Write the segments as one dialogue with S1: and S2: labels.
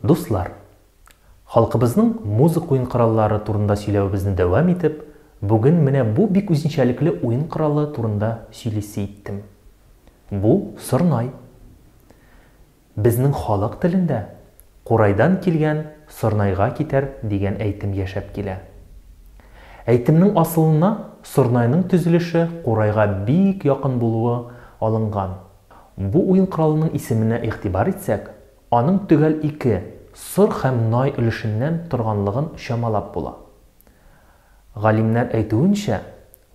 S1: Дуслар, халкыбызның музыка уен кораллары турында сөйләвебезне дәвам итеп, бүген менә бу бик үзенчәлекле уен коралы турында сөйлисе иттем. Бу сырнай. Безнең халык телендә курайдан килгән сырнайга китәр дигән әйтем яшәп килә. Әйтемнең асылына сырнайның төзелеше курайга бик якын булуы алынган. Бу уен коралының исеменә игътибар итсәк, аның төгәл ике сыр һәм най өлешеннән торганлыгын чамалап була. Галимнәр әйтүенчә,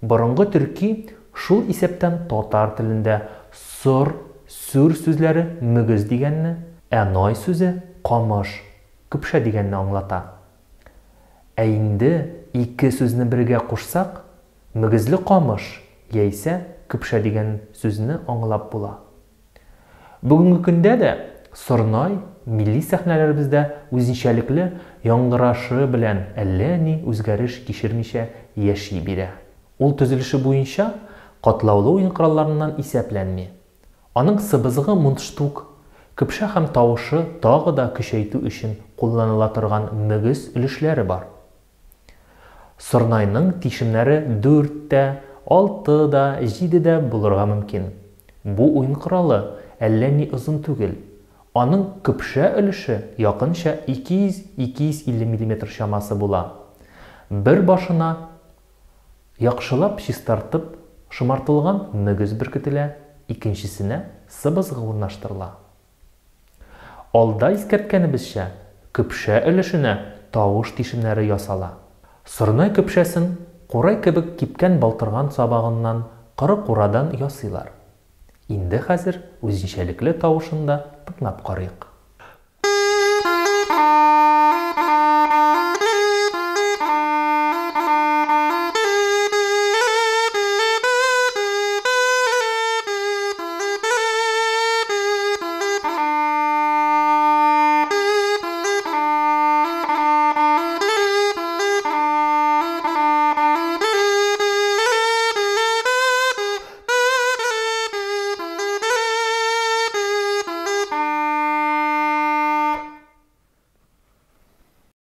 S1: борынгы төрки шул исәптән татар телендә сыр, сүр сүзләре мөгез дигәнне, ә най сүзе камыш, көпшә дигәнне аңлата. Ә инде ике сүзне бергә кушсак, мөгезле камыш яисә көпшә дигән сүзне аңлап була. Бүгенге көндә дә сырнай милли сәхнәләребездә үзенчәлекле яңгырашы белән әллә ни үзгәреш кичермичә яши бирә. Ул төзелеше буенча катлаулы уен коралларыннан исәпләнми. Аның сыбызгы мундштук, көпшә һәм тавышы тагы да көчәйтү өчен кулланыла торган мөгез өлешләре бар. Сырнайның тишемнәре 4-тә, 6-да, 7-дә булырга мөмкин. Бу уен коралы әллә ни озын түгел. Аның көпшә өлеше якынча 200-250 мм чамасы була. Бер башына яхшылап чистартып шымартылган мөгез беркетелә, икенчесенә сыбызгы урнаштырыла. Алда искәрткәнебезчә, көпшә өлешенә тавыш тишемнәре ясала. Сырнай көпшәсен курай кебек кипкән балтырган сабагыннан коры курадан ясыйлар. Инде хәзер үзенчәлекле тавышында тыңлап карыйк.